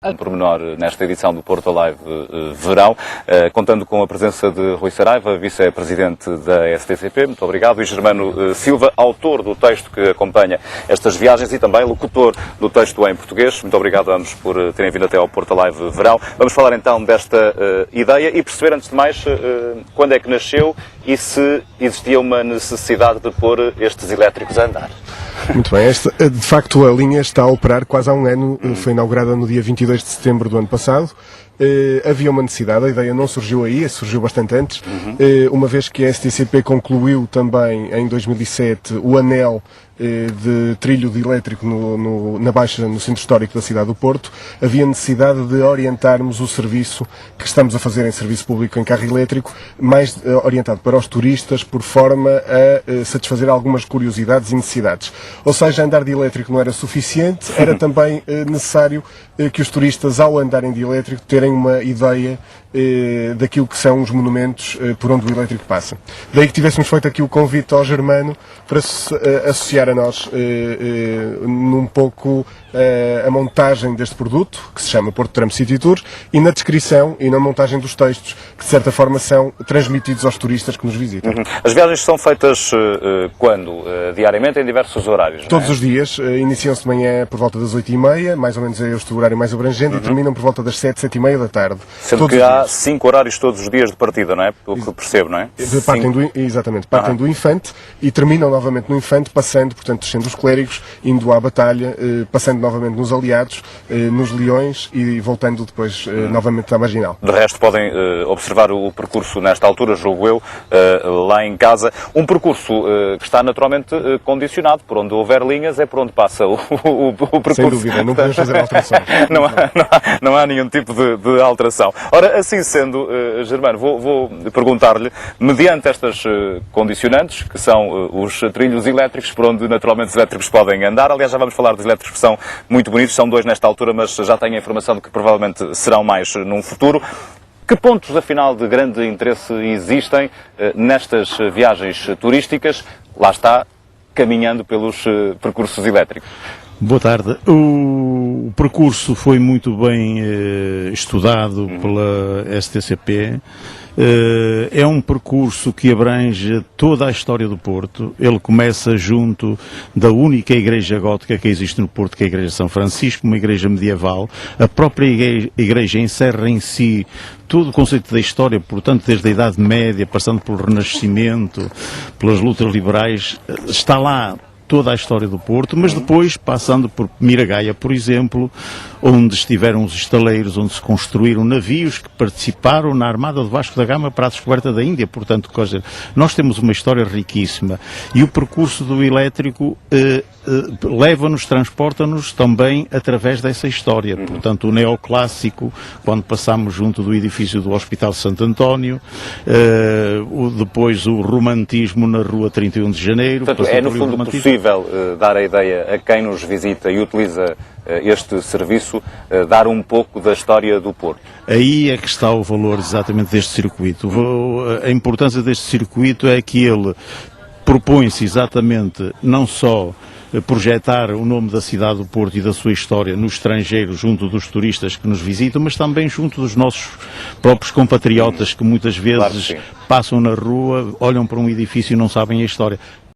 Um pormenor nesta edição do Porto Alive Verão, contando com a presença de Rui Saraiva, vice-presidente da STCP, muito obrigado, e Germano Silva, autor do texto que acompanha estas viagens e também locutor do texto em português. Muito obrigado a ambos por terem vindo até ao Porto Alive Verão. Vamos falar então desta ideia e perceber, antes de mais, quando é que nasceu e se existia uma necessidade de pôr estes elétricos a andar. Muito bem, de facto a linha está a operar quase há um ano, foi inaugurada no dia 22 de setembro do ano passado. Havia uma necessidade, a ideia não surgiu aí, surgiu bastante antes, uma vez que a STCP concluiu também em 2007 o anel de trilho de elétrico na Baixa, no centro histórico da cidade do Porto, havia necessidade de orientarmos o serviço que estamos a fazer em serviço público em carro elétrico, mais orientado para os turistas, por forma a satisfazer algumas curiosidades e necessidades. Ou seja, andar de elétrico não era suficiente, era também necessário que os turistas, ao andarem de elétrico, terem uma ideia daquilo que são os monumentos por onde o elétrico passa. Daí que tivéssemos feito aqui o convite ao Germano para se associar a nós num pouco a montagem deste produto, que se chama Porto Tram City Tour, e na descrição e na montagem dos textos, que de certa forma são transmitidos aos turistas que nos visitam. As viagens são feitas quando? Diariamente, em diversos horários? Todos os dias, iniciam-se de manhã por volta das 8h30, mais ou menos é este o horário mais abrangente, e terminam por volta das 7, 7h30 da tarde. Sendo que há 5 horários todos os dias de partida, não é? Pelo que percebo, não é? Partem do Infante e terminam novamente no Infante, passando, portanto, descendo os clérigos, indo à batalha, passando novamente nos aliados, nos leões e voltando depois novamente à marginal. De resto, podem observar o percurso nesta altura, julgo eu, lá em casa. Um percurso que está naturalmente condicionado. Por onde houver linhas é por onde passa o percurso. Sem dúvida, não podemos fazer alterações. Não há nenhum tipo de alteração. Ora, assim sendo, Germano, vou perguntar-lhe, mediante estas condicionantes, que são os trilhos elétricos, por onde naturalmente os elétricos podem andar, aliás já vamos falar dos elétricos que são muito bonitos, são 2 nesta altura, mas já tenho a informação de que provavelmente serão mais num futuro. Que pontos, afinal, de grande interesse existem nestas viagens turísticas? Lá está, caminhando pelos percursos elétricos. Boa tarde. O percurso foi muito bem estudado pela STCP. É um percurso que abrange toda a história do Porto. Ele começa junto da única igreja gótica que existe no Porto, que é a Igreja de São Francisco, uma igreja medieval. A própria igreja encerra em si todo o conceito da história, portanto, desde a Idade Média, passando pelo Renascimento, pelas lutas liberais, está lá toda a história do Porto, mas depois passando por Miragaia, por exemplo, onde estiveram os estaleiros, onde se construíram navios que participaram na Armada de Vasco da Gama para a descoberta da Índia, portanto, nós temos uma história riquíssima. E o percurso do elétrico leva-nos, transporta-nos também através dessa história. Portanto, o neoclássico, quando passamos junto do edifício do Hospital Santo António, depois o romantismo na Rua 31 de Janeiro. Portanto, é no fundo possível dar a ideia a quem nos visita e utiliza este serviço, dar um pouco da história do Porto. Aí é que está o valor exatamente deste circuito. A importância deste circuito é que ele propõe-se exatamente não só projetar o nome da cidade do Porto e da sua história no estrangeiro, junto dos turistas que nos visitam, mas também junto dos nossos próprios compatriotas que muitas vezes passam na rua, olham para um edifício e não sabem a história.